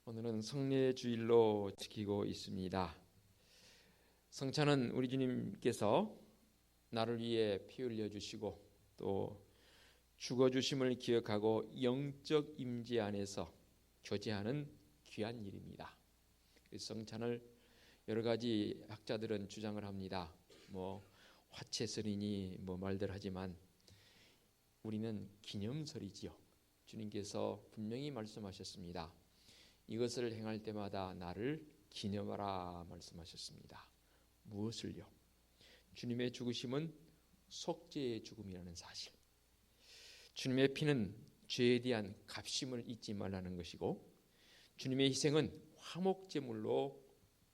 오늘은 성례주일로 지키고 있습니다. 성찬은 우리 주님께서 나를 위해 피 흘려 주시고 또 죽어 주심을 기억하고 영적 임재 안에서 교제하는 귀한 일입니다. 성찬을 여러 가지 학자들은 주장을 합니다. 화채설이니 말들 하지만 우리는 기념설이지요. 주님께서 분명히 말씀하셨습니다. 이것을 행할 때마다 나를 기념하라 말씀하셨습니다. 무엇을요? 주님의 죽으심은 속죄의 죽음이라는 사실. 주님의 피는 죄에 대한 값심을 잊지 말라는 것이고, 주님의 희생은 화목제물로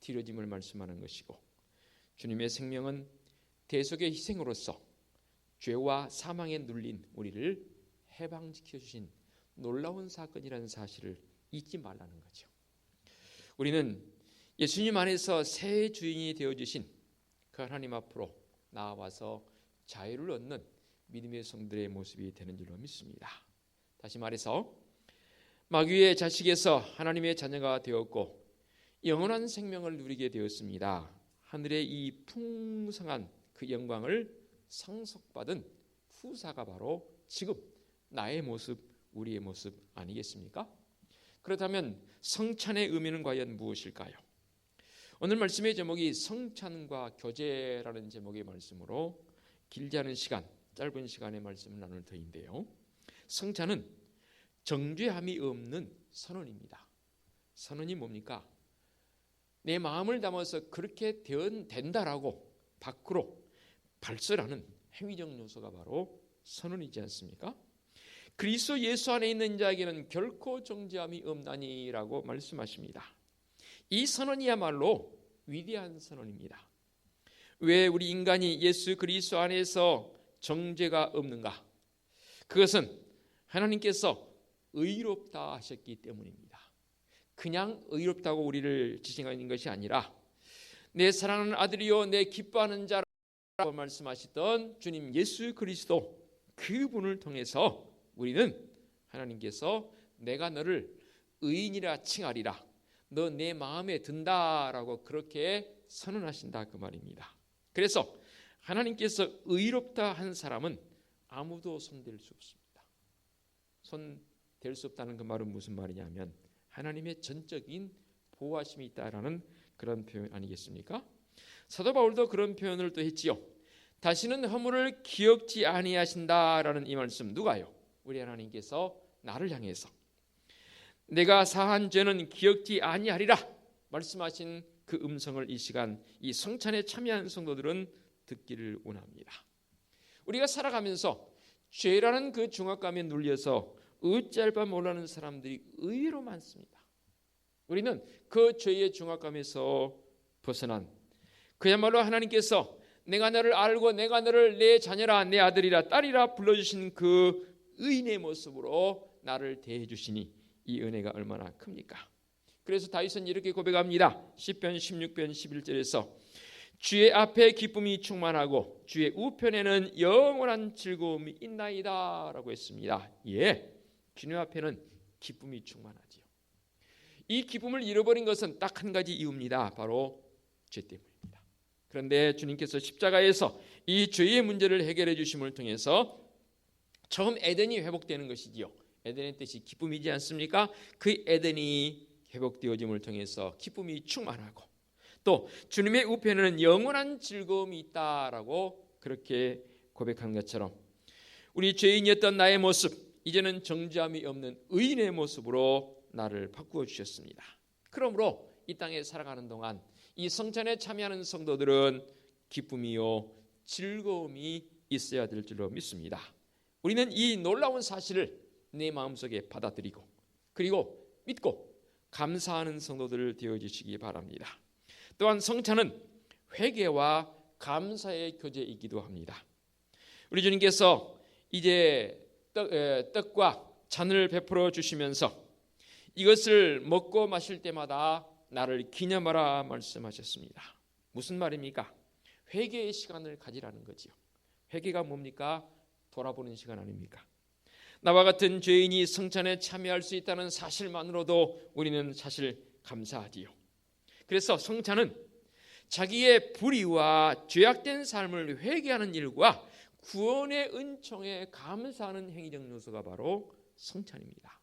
드려짐을 말씀하는 것이고, 주님의 생명은 대속의 희생으로서 죄와 사망에 눌린 우리를 해방시켜 주신 놀라운 사건이라는 사실을 잊지 말라는 거죠. 우리는 예수님 안에서 새 주인이 되어주신 그 하나님 앞으로 나아와서 자유를 얻는 믿음의 성들의 모습이 되는 줄로 믿습니다. 다시 말해서 마귀의 자식에서 하나님의 자녀가 되었고 영원한 생명을 누리게 되었습니다. 하늘의 이 풍성한 그 영광을 상속받은 후사가 바로 지금 나의 모습, 우리의 모습 아니겠습니까? 그렇다면 성찬의 의미는 과연 무엇일까요? 오늘 말씀의 제목이 성찬과 교제라는 제목의 말씀으로 길지 않은 시간, 짧은 시간의 말씀을 나눌 터인데요. 성찬은 정죄함이 없는 선언입니다. 선언이 뭡니까? 내 마음을 담아서 그렇게 된다라고 밖으로 발설하는 행위적 요소가 바로 선언이지 않습니까? 그리스도 예수 안에 있는 자에게는 결코 정죄함이 없나니라고 말씀하십니다. 이 선언이야말로 위대한 선언입니다. 왜 우리 인간이 예수 그리스도 안에서 정죄가 없는가? 그것은 하나님께서 의롭다 하셨기 때문입니다. 그냥 의롭다고 우리를 지칭하는 것이 아니라 내 사랑하는 아들이요 내 기뻐하는 자라고 말씀하시던 주님 예수 그리스도 그분을 통해서 우리는 하나님께서 내가 너를 의인이라 칭하리라, 너 내 마음에 든다라고 그렇게 선언하신다 그 말입니다. 그래서 하나님께서 의롭다 한 사람은 아무도 손댈 수 없습니다. 손댈 수 없다는 그 말은 무슨 말이냐면 하나님의 전적인 보호하심이 있다라는 그런 표현 아니겠습니까? 사도 바울도 그런 표현을 또 했지요. 다시는 허물을 기억지 아니하신다라는 이 말씀 누가요? 우리 하나님께서 나를 향해서 내가 사한 죄는 기억지 아니하리라 말씀하신 그 음성을 이 시간 이 성찬에 참여한 성도들은 듣기를 원합니다. 우리가 살아가면서 죄라는 그 중압감에 눌려서 어찌할 바 몰라는 사람들이 의외로 많습니다. 우리는 그 죄의 중압감에서 벗어난 그야말로 하나님께서 내가 너를 알고 내가 너를 내 자녀라 내 아들이라 딸이라 불러주신 그 의인의 모습으로 나를 대해 주시니 이 은혜가 얼마나 큽니까? 그래서 다윗은 이렇게 고백합니다. 시편 16편 11절에서 주의 앞에 기쁨이 충만하고 주의 우편에는 영원한 즐거움이 있나이다 라고 했습니다. 예, 주님 앞에는 기쁨이 충만하지요. 이 기쁨을 잃어버린 것은 딱 한 가지 이유입니다. 바로 죄 때문입니다. 그런데 주님께서 십자가에서 이 죄의 문제를 해결해 주심을 통해서 처음 에덴이 회복되는 것이지요. 에덴의 뜻이 기쁨이지 않습니까? 그 에덴이 회복되어짐을 통해서 기쁨이 충만하고 또 주님의 우편에는 영원한 즐거움이 있다라고 그렇게 고백한 것처럼 우리 죄인이었던 나의 모습 이제는 정죄함이 없는 의인의 모습으로 나를 바꾸어 주셨습니다. 그러므로 이 땅에 살아가는 동안 이 성찬에 참여하는 성도들은 기쁨이요 즐거움이 있어야 될 줄로 믿습니다. 우리는 이 놀라운 사실을 내 마음속에 받아들이고 그리고 믿고 감사하는 성도들 되어주시기 바랍니다. 또한 성찬은 회개와 감사의 교제이기도 합니다. 우리 주님께서 이제 떡과 잔을 베풀어 주시면서 이것을 먹고 마실 때마다 나를 기념하라 말씀하셨습니다. 무슨 말입니까? 회개의 시간을 가지라는 거지요. 회개가 뭡니까? 돌아보는 시간 아닙니까? 나와 같은 죄인이 성찬에 참여할 수 있다는 사실만으로도 우리는 사실 감사하지요. 그래서 성찬은 자기의 불의와 죄악된 삶을 회개하는 일과 구원의 은총에 감사하는 행위적 요소가 바로 성찬입니다.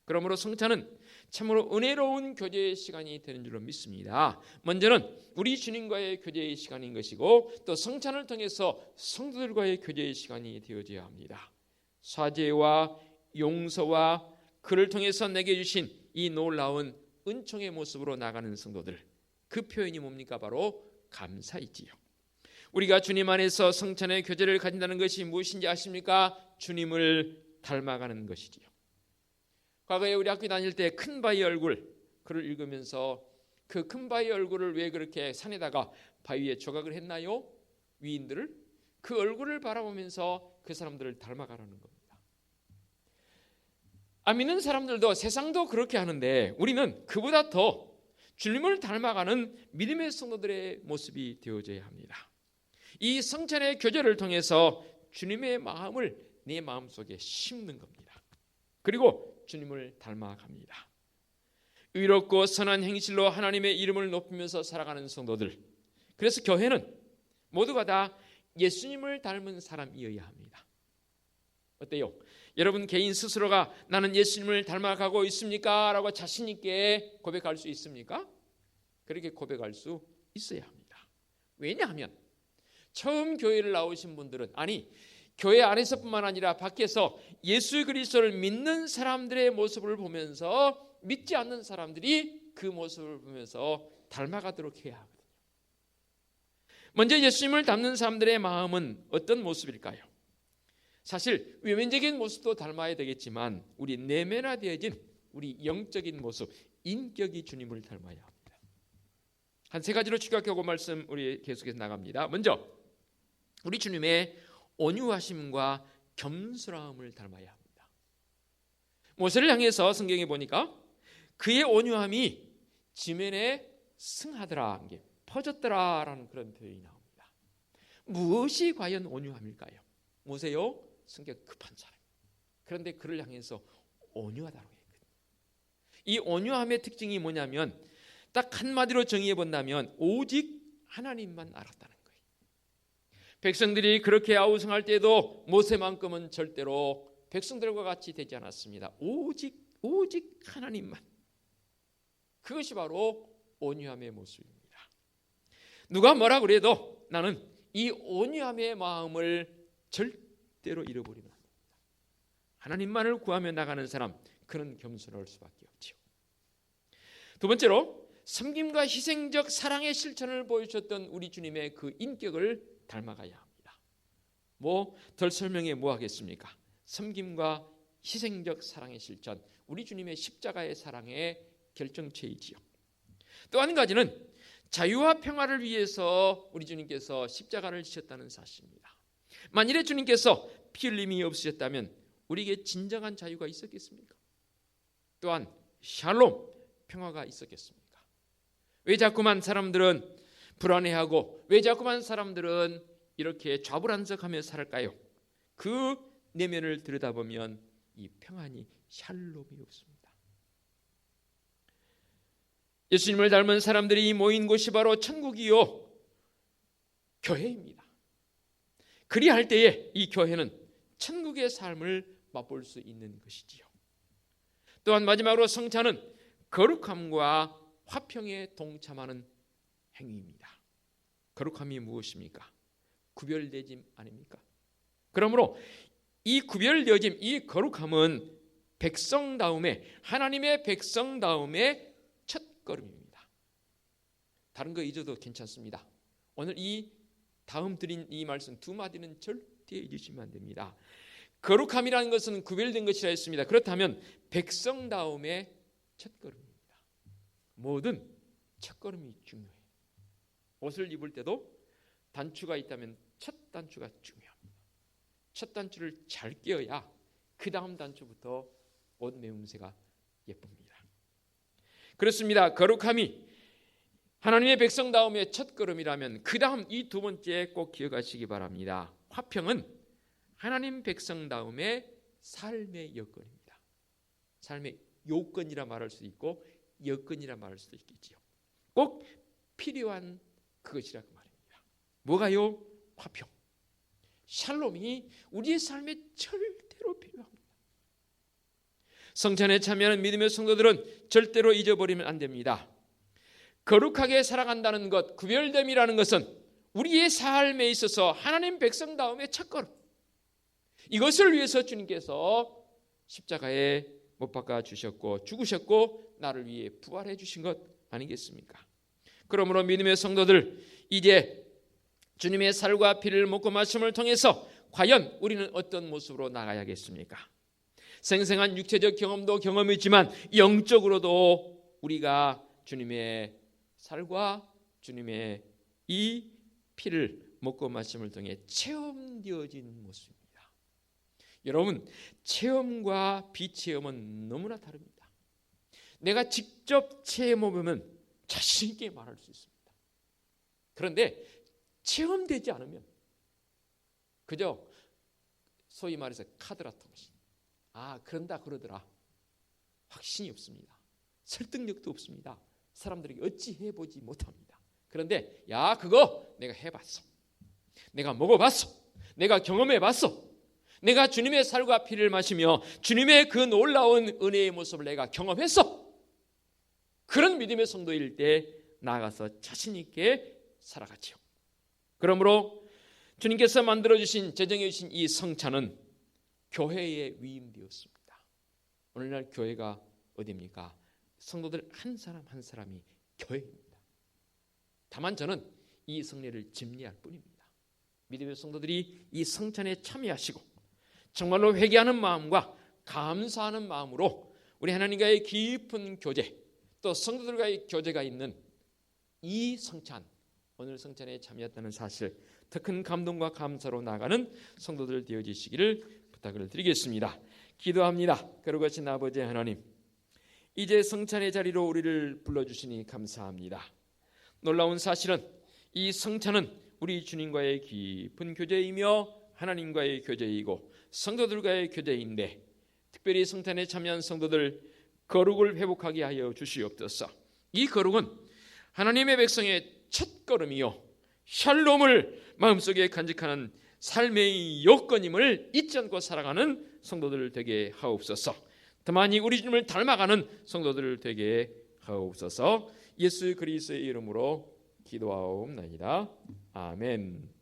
그러므로 성찬은 참으로 은혜로운 교제의 시간이 되는 줄로 믿습니다. 먼저는 우리 주님과의 교제의 시간인 것이고, 또 성찬을 통해서 성도들과의 교제의 시간이 되어져야 합니다. 사죄와 용서와 그를 통해서 내게 주신 이 놀라운 은총의 모습으로 나가는 성도들, 그 표현이 뭡니까? 바로 감사이지요. 우리가 주님 안에서 성찬의 교제를 가진다는 것이 무엇인지 아십니까? 주님을 닮아가는 것이지요. 과거에 우리 학교 다닐 때 큰 바위 얼굴, 글을 읽으면서 그 큰 바위 얼굴을 왜 그렇게 산에다가 바위에 조각을 했나요? 위인들을 그 얼굴을 바라보면서 그 사람들을 닮아가라는 겁니다. 안 믿는 사람들도 세상도 그렇게 하는데 우리는 그보다 더 주님을 닮아가는 믿음의 성도들의 모습이 되어져야 합니다. 이 성찬의 교제를 통해서 주님의 마음을 내 마음속에 심는 겁니다. 그리고 주님을 닮아갑니다. 의롭고 선한 행실로 하나님의 이름을 높이면서 살아가는 성도들, 그래서 교회는 모두가 다 예수님을 닮은 사람이어야 합니다. 어때요? 여러분 개인 스스로가 나는 예수님을 닮아가고 있습니까? 라고 자신 있게 고백할 수 있습니까? 그렇게 고백할 수 있어야 합니다. 왜냐하면 처음 교회를 나오신 분들은, 아니 교회 안에서뿐만 아니라 밖에서 예수 그리스도를 믿는 사람들의 모습을 보면서 믿지 않는 사람들이 그 모습을 보면서 닮아가도록 해야 하거든요. 먼저 예수님을 닮는 사람들의 마음은 어떤 모습일까요? 사실 외면적인 모습도 닮아야 되겠지만 우리 내면화되어진 우리 영적인 모습, 인격이 주님을 닮아야 합니다. 한 세 가지로 축약하고 말씀 우리 계속해서 나갑니다. 먼저 우리 주님의 온유하심과 겸손함을 닮아야 합니다. 모세를 향해서 성경에 보니까 그의 온유함이 지면에 승하더라, 퍼졌더라라는 그런 표현이 나옵니다. 무엇이 과연 온유함일까요? 모세요, 성격 급한 사람. 그런데 그를 향해서 온유하다고 했거든요. 이 온유함의 특징이 뭐냐면 딱 한마디로 정의해 본다면 오직 하나님만 알았다는 거예요. 백성들이 그렇게 아우성할 때도 모세만큼은 절대로 백성들과 같이 되지 않았습니다. 오직 하나님만. 그것이 바로 온유함의 모습입니다. 누가 뭐라 그래도 나는 이 온유함의 마음을 절대로 잃어버리면 안 됩니다. 하나님만을 구하며 나가는 사람, 그는 겸손할 수밖에 없죠. 두 번째로 섬김과 희생적 사랑의 실천을 보여주셨던 우리 주님의 그 인격을 닮아가야 합니다. 덜 설명해 뭐 하겠습니까? 섬김과 희생적 사랑의 실천, 우리 주님의 십자가의 사랑의 결정체이지요. 또 한 가지는 자유와 평화를 위해서 우리 주님께서 십자가를 지셨다는 사실입니다. 만일에 주님께서 피 흘림이 없으셨다면 우리에게 진정한 자유가 있었겠습니까? 또한 샬롬, 평화가 있었겠습니까? 왜 자꾸만 사람들은 불안해하고 왜 자꾸만 사람들은 이렇게 좌불안석하며 살까요? 그 내면을 들여다보면 이 평안이 샬롬이 없습니다. 예수님을 닮은 사람들이 모인 곳이 바로 천국이요, 교회입니다. 그리할 때에 이 교회는 천국의 삶을 맛볼 수 있는 것이지요. 또한 마지막으로 성찬은 거룩함과 화평에 동참하는 행위입니다. 거룩함이 무엇입니까? 구별되짐 아닙니까? 그러므로 이 구별되어짐, 이 거룩함은 백성다움의, 하나님의 백성다움의 첫걸음입니다. 다른 거 잊어도 괜찮습니다. 오늘 이 다음 드린 이 말씀 두 마디는 절대 잊으시면 안 됩니다. 거룩함이라는 것은 구별된 것이라 했습니다. 그렇다면 백성다움의 첫걸음입니다. 뭐든 첫걸음이 중요해요. 옷을 입을 때도 단추가 있다면 첫 단추가 중요합니다. 첫 단추를 잘 끼워야 그 다음 단추부터 옷 매음새가 예쁩니다. 그렇습니다. 거룩함이 하나님의 백성다움의 첫걸음이라면 그 다음 이 두 번째 꼭 기억하시기 바랍니다. 화평은 하나님 백성다움의 삶의 여건입니다. 삶의 요건이라 말할 수도 있고 여건이라 말할 수도 있겠지요. 꼭 필요한 그것이라 그 말입니다. 뭐가요? 화평, 샬롬이 우리의 삶에 절대로 필요합니다. 성찬에 참여하는 믿음의 성도들은 절대로 잊어버리면 안 됩니다. 거룩하게 살아간다는 것, 구별됨이라는 것은 우리의 삶에 있어서 하나님 백성다움의 첫걸음, 이것을 위해서 주님께서 십자가에 못 박아 주셨고 죽으셨고 나를 위해 부활해 주신 것 아니겠습니까? 그러므로 믿음의 성도들, 이제 주님의 살과 피를 먹고 마심을 통해서 과연 우리는 어떤 모습으로 나가야겠습니까? 생생한 육체적 경험도 경험이지만 영적으로도 우리가 주님의 살과 주님의 이 피를 먹고 마심을 통해 체험되어진 모습입니다. 여러분, 체험과 비체험은 너무나 다릅니다. 내가 직접 체험해보면 자신 있게 말할 수 있습니다. 그런데 체험되지 않으면 그저 소위 말해서 카드라통신, 그런다 그러더라, 확신이 없습니다. 설득력도 없습니다. 사람들에게 어찌 해보지 못합니다. 그런데 그거 내가 해봤어, 내가 먹어봤어, 내가 경험해봤어, 내가 주님의 살과 피를 마시며 주님의 그 놀라운 은혜의 모습을 내가 경험했어. 그런 믿음의 성도일 때 나아가서 자신 있게 살아가지요. 그러므로 주님께서 만들어주신, 제정해주신 이 성찬은 교회에 위임되었습니다. 오늘날 교회가 어디입니까? 성도들 한 사람 한 사람이 교회입니다. 다만 저는 이 성례를 집례할 뿐입니다. 믿음의 성도들이 이 성찬에 참여하시고 정말로 회개하는 마음과 감사하는 마음으로 우리 하나님과의 깊은 교제, 또 성도들과의 교제가 있는 이 성찬, 오늘 성찬에 참여했다는 사실, 더 큰 감동과 감사로 나가는 성도들 되어지시기를 부탁을 드리겠습니다. 기도합니다. 거룩하신 아버지 하나님, 이제 성찬의 자리로 우리를 불러주시니 감사합니다. 놀라운 사실은 이 성찬은 우리 주님과의 깊은 교제이며 하나님과의 교제이고 성도들과의 교제인데, 특별히 성찬에 참여한 성도들 거룩을 회복하게 하여 주시옵소서. 이 거룩은 하나님의 백성의 첫걸음이요 샬롬을 마음속에 간직하는 삶의 요건임을 잊지 않고 살아가는 성도들 되게 하옵소서. 더 많이 우리 주님을 닮아가는 성도들 되게 하옵소서. 예수 그리스도의 이름으로 기도하옵나이다. 아멘.